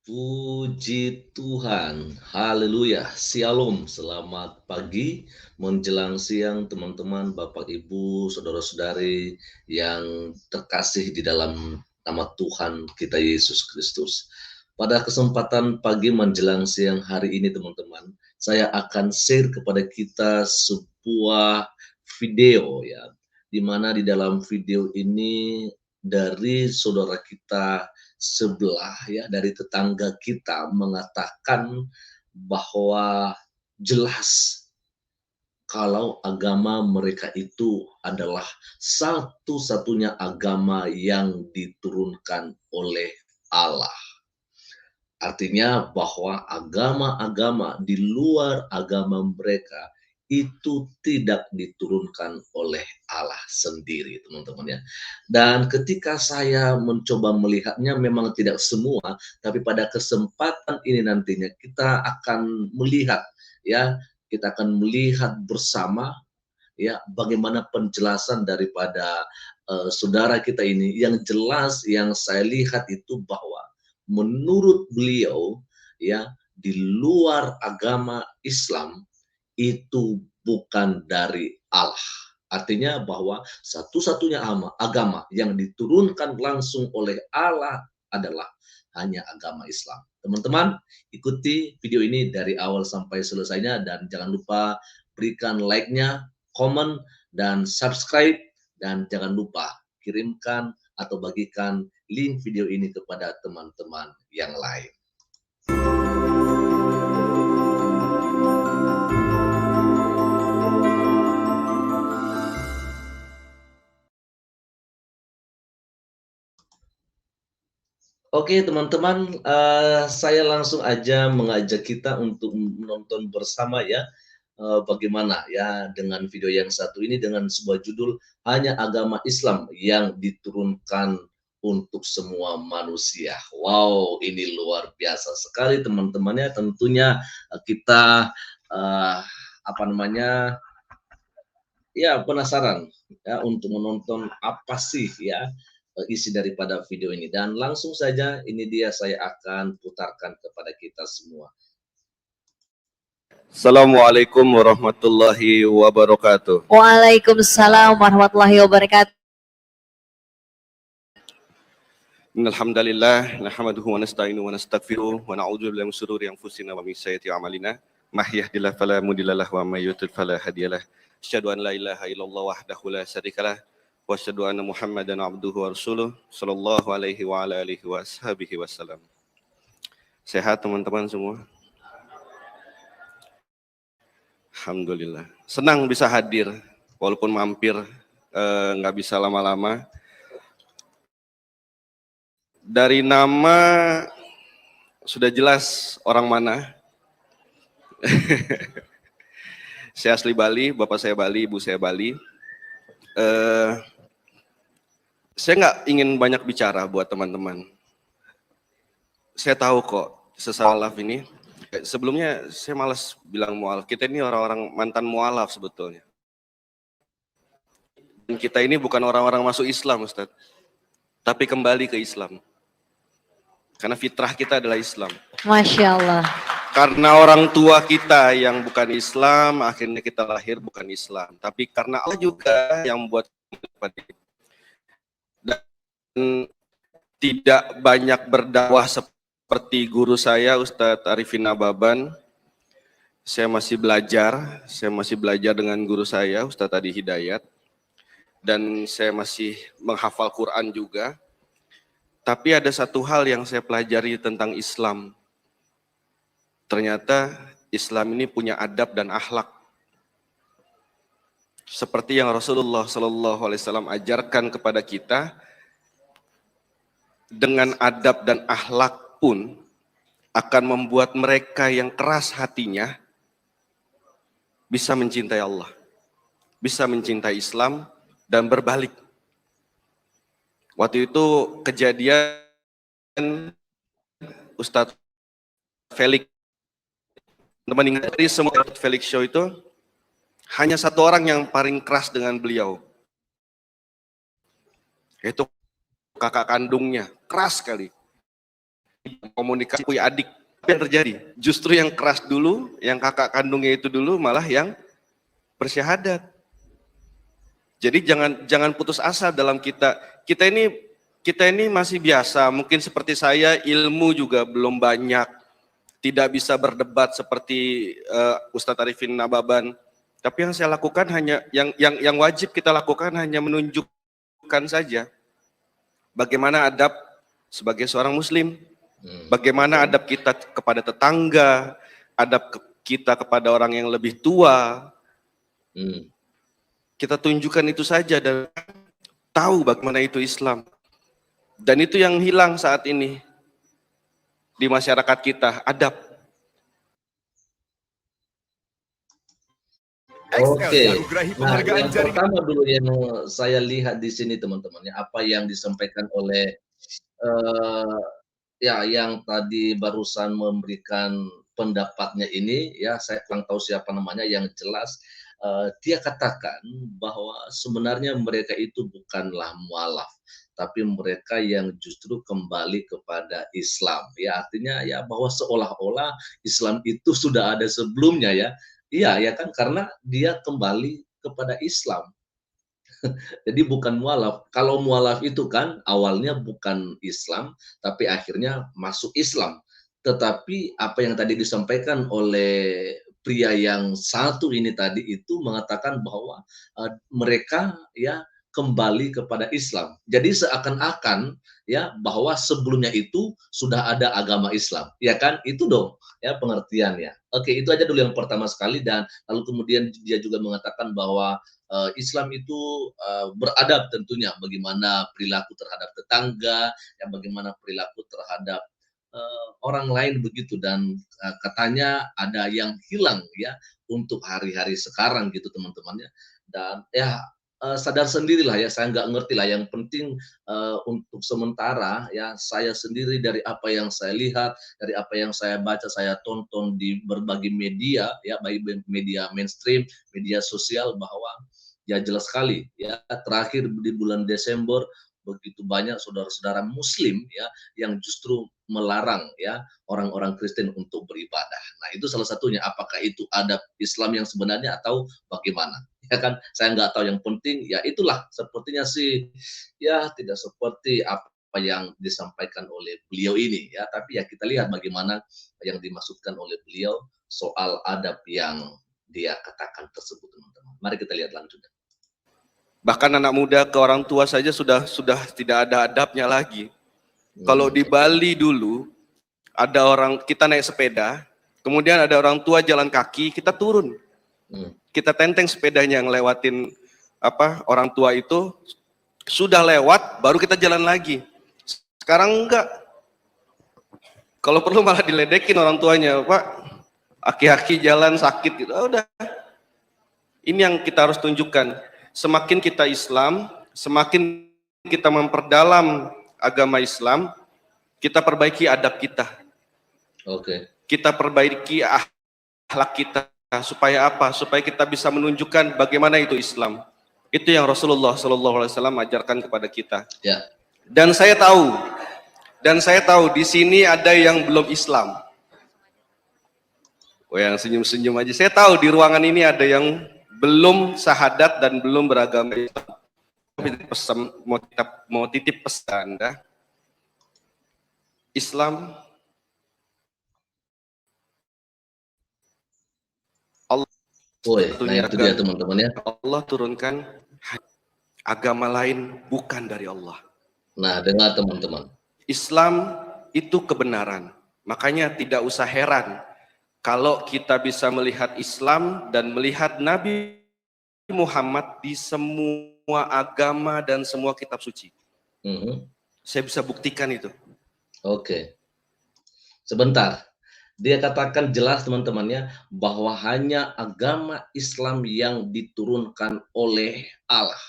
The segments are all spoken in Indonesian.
Puji Tuhan, haleluya, shalom, selamat pagi, menjelang siang teman-teman, Bapak Ibu, saudara-saudari yang terkasih di dalam nama Tuhan kita Yesus Kristus. Pada kesempatan pagi menjelang siang hari ini teman-teman, saya akan share kepada kita sebuah video ya, di mana di dalam video ini dari saudara kita sebelah ya, dari tetangga kita mengatakan bahwa jelas kalau agama mereka itu adalah satu-satunya agama yang diturunkan oleh Allah. Artinya bahwa agama-agama di luar agama mereka itu tidak diturunkan oleh Allah sendiri, teman-teman ya. Dan ketika saya mencoba melihatnya memang tidak semua, tapi pada kesempatan ini nantinya kita akan melihat ya, kita akan melihat bersama ya bagaimana penjelasan daripada saudara kita ini. Yang jelas yang saya lihat itu bahwa menurut beliau ya, di luar agama Islam itu bukan dari Allah. Artinya bahwa satu-satunya agama yang diturunkan langsung oleh Allah adalah hanya agama Islam. Teman-teman, ikuti video ini dari awal sampai selesainya dan jangan lupa berikan like-nya, komen, dan subscribe, dan jangan lupa kirimkan atau bagikan link video ini kepada teman-teman yang lain. Oke teman-teman, saya langsung aja mengajak kita untuk menonton bersama ya, bagaimana ya dengan video yang satu ini dengan sebuah judul Hanya Agama Islam yang Diturunkan untuk Semua Manusia. Wow, ini luar biasa sekali teman-temannya. Tentunya kita apa namanya ya penasaran ya untuk menonton apa sih ya isi daripada video ini, dan langsung saja ini dia saya akan putarkan kepada kita semua. Assalamualaikum warahmatullahi wabarakatuh. Waalaikumsalam warahmatullahi wabarakatuh. Innalhamdalillah nahmaduhu wa nasta'inuhu wa nastaghfiruh wa na'udzu billahi min shururi anfusina wa min sayyiati a'malina. May yahdihillahu fala mudhillalah wa may yudhlil fala hadiyalah. Asyhadu an la ilaha illallah wahdahu la syarikalah wa asyhadu anna Muhammadan abduhu wa rasuluh sallallahu alaihi wa ala alihi wa ashabihi wasallam. Sehat teman-teman semua? Alhamdulillah. Senang bisa hadir walaupun mampir nggak bisa lama-lama. Dari nama sudah jelas orang mana. Saya asli Bali, bapak saya Bali, ibu saya Bali. Saya nggak ingin banyak bicara buat teman-teman. Saya tahu kok sesalaf ini. Sebelumnya saya malas bilang mualaf. Kita ini orang-orang mantan mualaf sebetulnya. Dan kita ini bukan orang-orang masuk Islam, Ustaz. Tapi kembali ke Islam. Karena fitrah kita adalah Islam. Masya Allah. Karena orang tua kita yang bukan Islam, akhirnya kita lahir bukan Islam. Tapi karena Allah juga yang membuat kita. Dan tidak banyak berdakwah seperti guru saya, Ustadz Arifin Nababan. Saya masih belajar dengan guru saya, Ustadz Adi Hidayat. Dan saya masih menghafal Quran juga. Tapi ada satu hal yang saya pelajari tentang Islam. Ternyata Islam ini punya adab dan akhlak. Seperti yang Rasulullah SAW ajarkan kepada kita, dengan adab dan akhlak pun akan membuat mereka yang keras hatinya bisa mencintai Allah, bisa mencintai Islam dan berbalik. Waktu itu kejadian Ustadz Felix, teman ingat dari semua Felix Show itu hanya satu orang yang paling keras dengan beliau, yaitu kakak kandungnya, keras sekali. komunikasi adik. Apa yang terjadi? Justru yang keras dulu, yang kakak kandungnya itu dulu malah yang bersyahadat. Jadi jangan putus asa dalam kita ini masih biasa, mungkin seperti saya ilmu juga belum banyak, tidak bisa berdebat seperti Ustadz Arifin Nababan. Tapi yang saya lakukan hanya yang wajib kita lakukan hanya menunjukkan saja bagaimana adab sebagai seorang muslim, bagaimana adab kita kepada tetangga, adab kita kepada orang yang lebih tua. Kita tunjukkan itu saja dan tahu bagaimana itu Islam. Dan itu yang hilang saat ini di masyarakat kita, adab. Oke, nah yang pertama dulu yang saya lihat di sini teman-teman, ya, apa yang disampaikan oleh ya yang tadi barusan memberikan pendapatnya ini, ya saya kurang tahu siapa namanya, yang jelas dia katakan bahwa sebenarnya mereka itu bukanlah mualaf, tapi mereka yang justru kembali kepada Islam. Ya artinya ya bahwa seolah-olah Islam itu sudah ada sebelumnya ya. Iya ya kan, karena dia kembali kepada Islam. Jadi bukan mualaf. Kalau mualaf itu kan awalnya bukan Islam, tapi akhirnya masuk Islam. Tetapi apa yang tadi disampaikan oleh pria yang satu ini tadi itu mengatakan bahwa mereka ya kembali kepada Islam. Jadi seakan-akan ya bahwa sebelumnya itu sudah ada agama Islam. Ya kan? Itu dong ya pengertiannya. Oke, itu aja dulu yang pertama sekali, dan lalu kemudian dia juga mengatakan bahwa Islam itu beradab tentunya, bagaimana perilaku terhadap tetangga, ya bagaimana perilaku terhadap orang lain begitu, dan katanya ada yang hilang ya untuk hari-hari sekarang gitu teman-temannya. Dan ya sadar sendirilah ya, saya nggak ngerti lah, yang penting untuk sementara ya saya sendiri dari apa yang saya lihat, dari apa yang saya baca, saya tonton di berbagai media ya, baik media mainstream, media sosial, bahwa ya jelas sekali ya terakhir di bulan Desember begitu banyak saudara-saudara muslim ya yang justru melarang ya orang-orang Kristen untuk beribadah. Nah, itu salah satunya, apakah itu adab Islam yang sebenarnya atau bagaimana? Ya kan, saya nggak tahu, yang penting ya itulah sepertinya sih ya tidak seperti apa yang disampaikan oleh beliau ini ya, tapi ya kita lihat bagaimana yang dimaksudkan oleh beliau soal adab yang dia katakan tersebut teman-teman. Mari kita lihat lanjutnya. Bahkan anak muda ke orang tua saja sudah tidak ada adabnya lagi. Kalau di Bali dulu ada orang, kita naik sepeda, kemudian ada orang tua jalan kaki, kita turun. Kita tenteng sepedanya yang lewatin orang tua itu, sudah lewat baru kita jalan lagi. Sekarang enggak. Kalau perlu malah diledekin orang tuanya, Pak, aki-aki jalan sakit gitu. Udah. Ini yang kita harus tunjukkan. Semakin kita Islam, semakin kita memperdalam agama Islam, kita perbaiki adab kita. Oke. Kita perbaiki akhlak kita. Supaya apa? Supaya kita bisa menunjukkan bagaimana itu Islam. Itu yang Rasulullah SAW ajarkan kepada kita. Ya. Dan saya tahu di sini ada yang belum Islam. Oh, yang senyum-senyum aja. Saya tahu di ruangan ini ada yang belum syahadat dan belum beragama Islam. Mau titip pesan Anda. Islam Allah, nah itu dia teman-teman ya. Allah turunkan agama lain bukan dari Allah. Nah, dengar teman-teman. Islam itu kebenaran. Makanya tidak usah heran kalau kita bisa melihat Islam dan melihat Nabi Muhammad di semua agama dan semua kitab suci. Saya bisa buktikan itu. Oke. Sebentar. Dia katakan jelas teman-temannya bahwa hanya agama Islam yang diturunkan oleh Allah.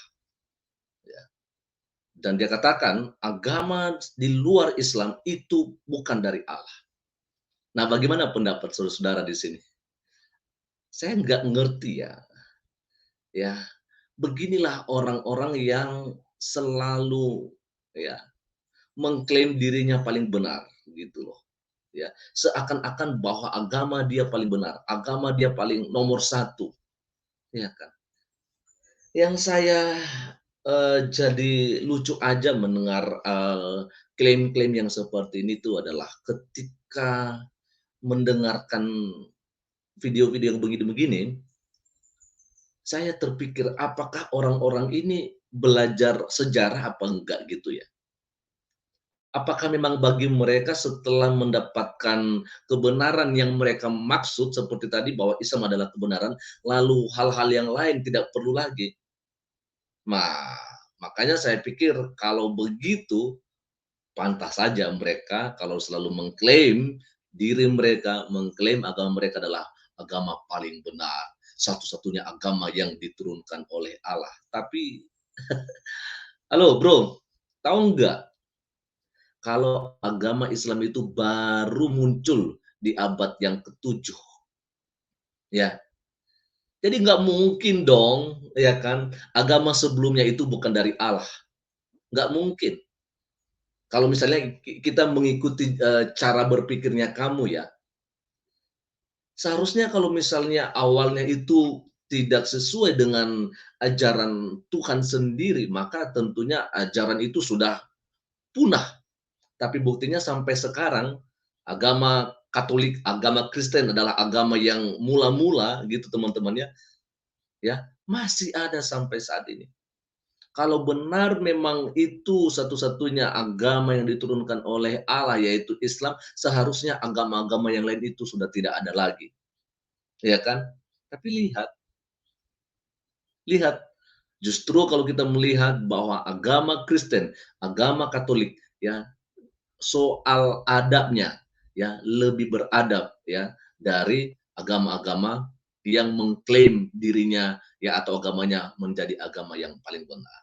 Ya. Dan dia katakan agama di luar Islam itu bukan dari Allah. Nah, bagaimana pendapat saudara-saudara di sini? Saya nggak ngerti ya. Ya, beginilah orang-orang yang selalu ya mengklaim dirinya paling benar gitu loh. ya, seakan-akan bahwa agama dia paling benar, agama dia paling nomor satu, ya kan. Yang saya jadi lucu aja mendengar klaim-klaim yang seperti ini tuh adalah ketika mendengarkan video-video yang begini-begini, saya terpikir apakah orang-orang ini belajar sejarah apa enggak gitu ya. Apakah memang bagi mereka setelah mendapatkan kebenaran yang mereka maksud seperti tadi bahwa Islam adalah kebenaran, lalu hal-hal yang lain tidak perlu lagi. Nah, makanya saya pikir kalau begitu pantas saja mereka kalau selalu mengklaim diri mereka, mengklaim agama mereka adalah agama paling benar, satu-satunya agama yang diturunkan oleh Allah. Tapi, halo bro, tahu nggak kalau agama Islam itu baru muncul di abad yang ketujuh, ya. Jadi nggak mungkin dong, ya kan, agama sebelumnya itu bukan dari Allah, nggak mungkin. Kalau misalnya kita mengikuti cara berpikirnya kamu ya, seharusnya kalau misalnya awalnya itu tidak sesuai dengan ajaran Tuhan sendiri, maka tentunya ajaran itu sudah punah. Tapi buktinya sampai sekarang agama Katolik, agama Kristen adalah agama yang mula-mula gitu teman-teman ya, masih ada sampai saat ini. Kalau benar memang itu satu-satunya agama yang diturunkan oleh Allah yaitu Islam, seharusnya agama-agama yang lain itu sudah tidak ada lagi. Ya kan? Tapi lihat, justru kalau kita melihat bahwa agama Kristen, agama Katolik ya, soal adabnya ya lebih beradab ya dari agama-agama yang mengklaim dirinya ya atau agamanya menjadi agama yang paling benar.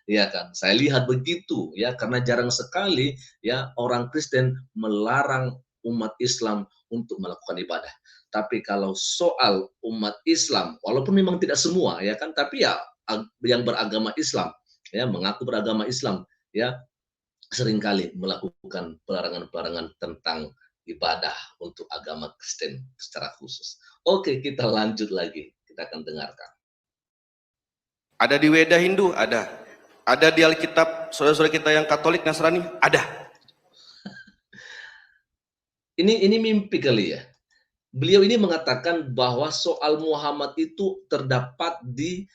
Ya kan, saya lihat begitu ya karena jarang sekali ya orang Kristen melarang umat Islam untuk melakukan ibadah. Tapi kalau soal umat Islam, walaupun memang tidak semua ya kan, tapi ya yang beragama Islam ya mengaku beragama Islam ya seringkali melakukan pelarangan-pelarangan tentang ibadah untuk agama Kristen secara khusus. Oke, kita lanjut lagi. Kita akan dengarkan. Ada di Weda Hindu, ada. Ada di Alkitab saudara-saudara kita yang Katolik Nasrani, ada. Ini mimpi kali ya. Beliau ini mengatakan bahwa soal Muhammad itu terdapat di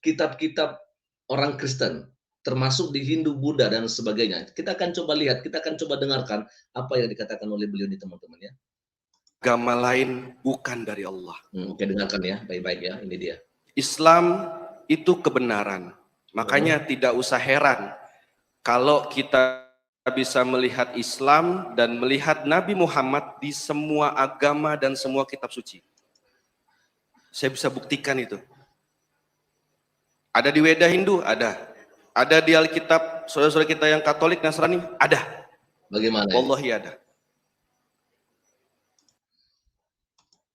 kitab-kitab orang Kristen, termasuk di Hindu, Buddha dan sebagainya. Kita akan coba lihat, kita akan coba dengarkan apa yang dikatakan oleh beliau ini teman-teman ya. Agama lain bukan dari Allah. Oke, dengarkan ya, baik-baik ya. Ini dia. Islam itu kebenaran. Makanya tidak usah heran kalau kita bisa melihat Islam dan melihat Nabi Muhammad di semua agama dan semua kitab suci. Saya bisa buktikan itu. Ada di Weda Hindu, ada. Ada di Alkitab saudara-saudara kita yang Katolik Nasrani, ada. Bagaimana? Wallahi ada.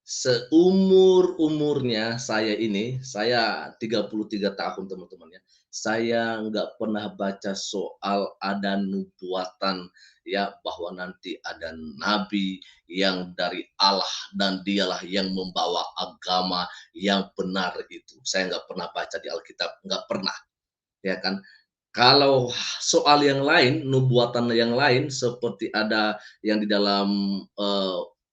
Seumur-umurnya saya ini, saya 33 tahun teman-teman ya, saya nggak pernah baca soal ada nubuatan ya bahwa nanti ada nabi yang dari Allah dan dialah yang membawa agama yang benar itu. Saya nggak pernah baca di Alkitab, nggak pernah, ya kan. Kalau soal yang lain, nubuatan yang lain seperti ada yang di dalam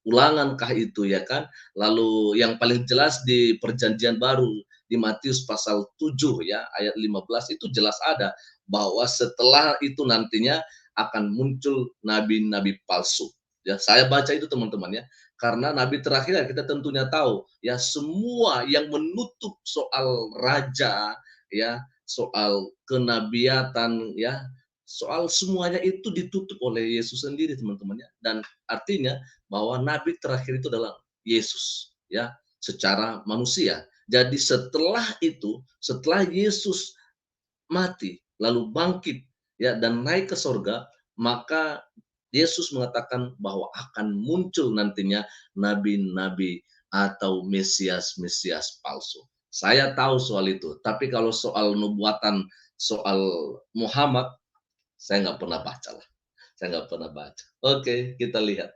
ulangankah itu ya kan. Lalu yang paling jelas di Perjanjian Baru di Matius pasal 7 ya ayat 15 itu jelas ada bahwa setelah itu nantinya akan muncul nabi-nabi palsu. Ya, saya baca itu teman-teman ya. Karena nabi terakhir kita tentunya tahu ya semua yang menutup soal raja ya, soal kenabiatan ya, soal semuanya itu ditutup oleh Yesus sendiri teman-teman ya. Dan artinya bahwa nabi terakhir itu adalah Yesus ya secara manusia. Jadi setelah itu, setelah Yesus mati lalu bangkit ya dan naik ke sorga, maka Yesus mengatakan bahwa akan muncul nantinya nabi-nabi atau Mesias-Mesias palsu. Saya tahu soal itu, tapi kalau soal nubuatan, soal Muhammad, saya nggak pernah baca lah. Saya nggak pernah baca. Oke, kita lihat.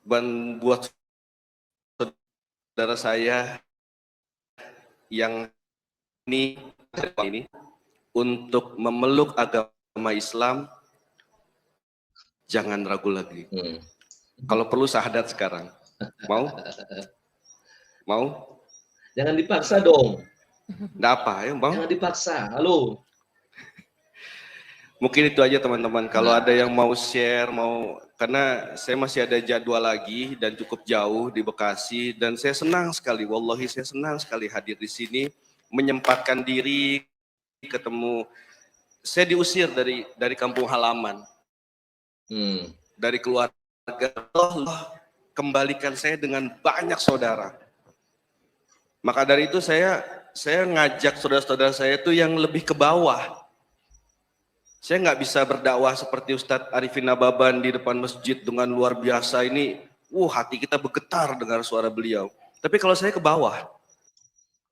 buat saudara saya yang ini untuk memeluk agama Islam, jangan ragu lagi. Kalau perlu syahadat sekarang. Mau? Mau? Jangan dipaksa dong. Nggak apa, ya Bang? Jangan dipaksa. Halo. Mungkin itu aja teman-teman. Kalau ada yang mau share, karena saya masih ada jadwal lagi dan cukup jauh di Bekasi, dan saya senang sekali, wallahi saya senang sekali hadir di sini, menyempatkan diri ketemu. Saya diusir dari kampung halaman, dari keluarga. Allah kembalikan saya dengan banyak saudara. Maka dari itu saya ngajak saudara-saudara saya itu yang lebih ke bawah. Saya nggak bisa berdakwah seperti Ustadz Arifin Nababan di depan masjid dengan luar biasa ini. Hati kita bergetar dengar suara beliau. Tapi kalau saya ke bawah.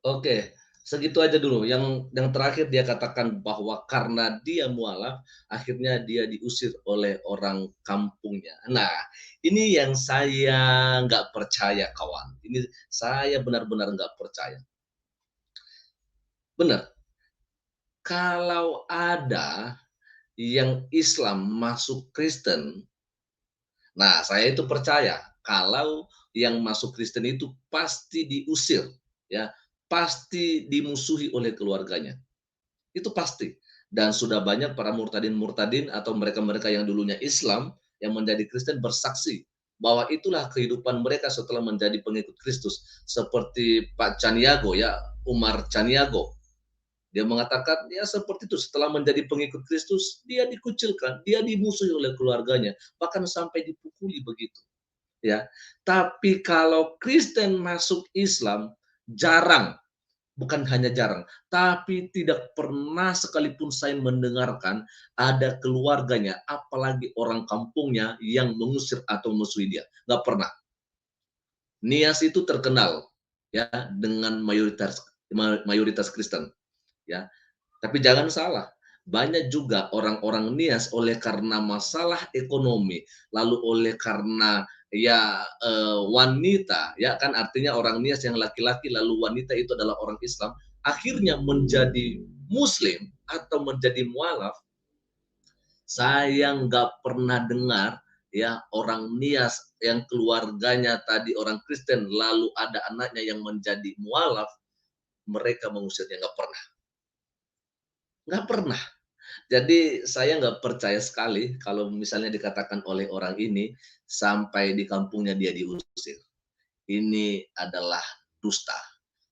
Oke, segitu aja dulu. Yang terakhir dia katakan bahwa karena dia mualaf, akhirnya dia diusir oleh orang kampungnya. Nah, ini yang saya nggak percaya, kawan. Ini saya benar-benar nggak percaya. Benar. Kalau ada yang Islam masuk Kristen, nah saya itu percaya kalau yang masuk Kristen itu pasti diusir, ya, pasti dimusuhi oleh keluarganya, itu pasti. Dan sudah banyak para murtadin atau mereka-mereka yang dulunya Islam yang menjadi Kristen bersaksi bahwa itulah kehidupan mereka setelah menjadi pengikut Kristus, seperti Pak Caniago, ya, Umar Caniago. Dia mengatakan, ya seperti itu, setelah menjadi pengikut Kristus, dia dikucilkan, dia dimusuhi oleh keluarganya, bahkan sampai dipukuli begitu. Ya, tapi kalau Kristen masuk Islam, jarang, bukan hanya jarang, tapi tidak pernah sekalipun saya mendengarkan ada keluarganya, apalagi orang kampungnya yang mengusir atau memusuhi dia. Nggak pernah. Nias itu terkenal, ya, dengan mayoritas Kristen. Ya, tapi jangan salah, banyak juga orang-orang Nias oleh karena masalah ekonomi, lalu oleh karena ya wanita, ya kan, artinya orang Nias yang laki-laki lalu wanita itu adalah orang Islam, akhirnya menjadi Muslim atau menjadi mualaf. Saya nggak pernah dengar ya orang Nias yang keluarganya tadi orang Kristen lalu ada anaknya yang menjadi mualaf, mereka mengusirnya, nggak pernah. Nggak pernah. Jadi saya nggak percaya sekali kalau misalnya dikatakan oleh orang ini sampai di kampungnya dia diusir. Ini adalah dusta.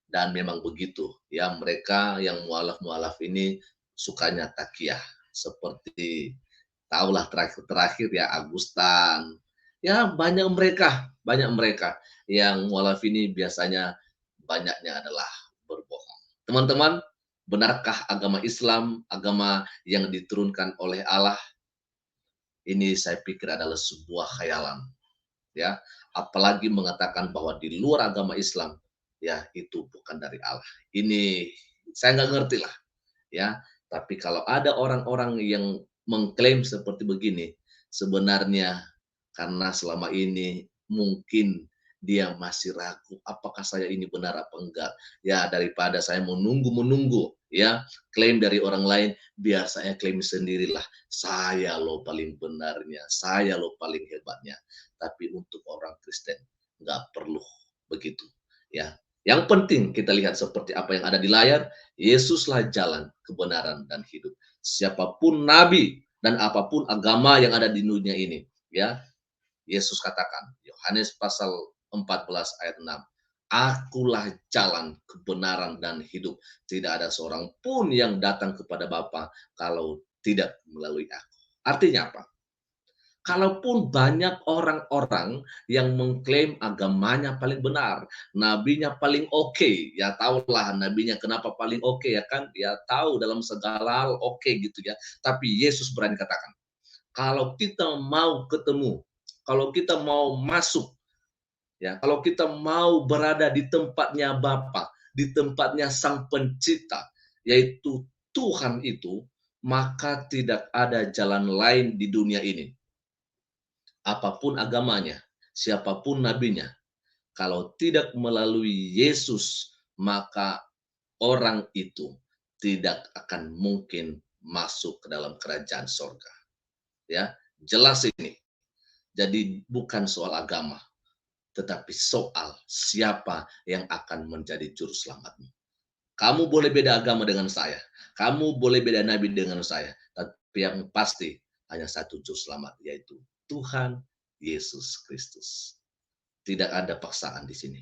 Dan memang begitu. Ya, mereka yang mualaf-mualaf ini sukanya takiyah. Seperti tahulah terakhir ya Agustan. Ya, banyak mereka yang mualaf ini biasanya banyaknya adalah berbohong. Teman-teman, benarkah agama Islam, agama yang diturunkan oleh Allah? Ini saya pikir adalah sebuah khayalan, ya. Apalagi mengatakan bahwa di luar agama Islam, ya itu bukan dari Allah. Ini saya nggak ngerti lah, ya. Tapi kalau ada orang-orang yang mengklaim seperti begini, sebenarnya karena selama ini mungkin dia masih ragu, apakah saya ini benar apa enggak. Ya, daripada saya menunggu, ya, klaim dari orang lain, biar saya klaim sendirilah. Saya loh paling benarnya, saya loh paling hebatnya. Tapi untuk orang Kristen, nggak perlu begitu. Ya, yang penting kita lihat seperti apa yang ada di layar, Yesuslah jalan, kebenaran, dan hidup. Siapapun nabi dan apapun agama yang ada di dunia ini, ya, Yesus katakan, Yohanes pasal 14 ayat 6, Akulah jalan, kebenaran, dan hidup. Tidak ada seorang pun yang datang kepada Bapa kalau tidak melalui aku. Artinya apa? Kalaupun banyak orang-orang yang mengklaim agamanya paling benar, nabinya paling oke, ya tahulah nabinya kenapa paling oke, ya kan? Ya tahu dalam segala hal oke gitu ya. Tapi Yesus berani katakan, kalau kita mau ketemu, kalau kita mau masuk, ya, kalau kita mau berada di tempatnya Bapa, di tempatnya Sang Pencipta, yaitu Tuhan itu, maka tidak ada jalan lain di dunia ini. Apapun agamanya, siapapun nabinya, kalau tidak melalui Yesus, maka orang itu tidak akan mungkin masuk ke dalam kerajaan sorga. Ya, jelas ini. Jadi bukan soal agama, tetapi soal siapa yang akan menjadi juru selamatmu. Kamu boleh beda agama dengan saya, kamu boleh beda nabi dengan saya, tapi yang pasti hanya satu juru selamat, yaitu Tuhan Yesus Kristus. Tidak ada paksaan di sini.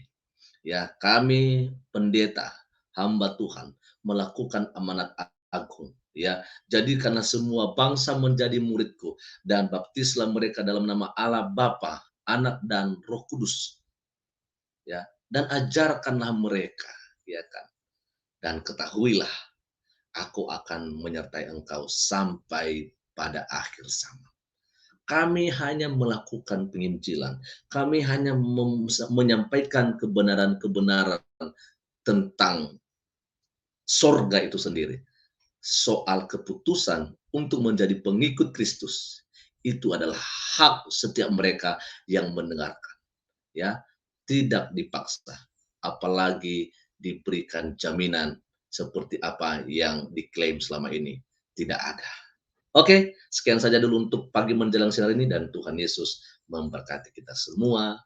Ya, kami pendeta, hamba Tuhan, melakukan amanat agung. Ya, jadikanlah semua bangsa menjadi muridku dan baptislah mereka dalam nama Allah Bapa, Anak dan Roh Kudus. Ya, dan ajarkanlah mereka, ya kan. Dan ketahuilah, aku akan menyertai engkau sampai pada akhir zaman. Kami hanya melakukan penginjilan. Kami hanya menyampaikan kebenaran-kebenaran tentang sorga itu sendiri. Soal keputusan untuk menjadi pengikut Kristus, itu adalah hak setiap mereka yang mendengarkan. Ya, tidak dipaksa, apalagi diberikan jaminan seperti apa yang diklaim selama ini. Tidak ada. Oke, sekian saja dulu untuk pagi menjelang sinar ini, dan Tuhan Yesus memberkati kita semua.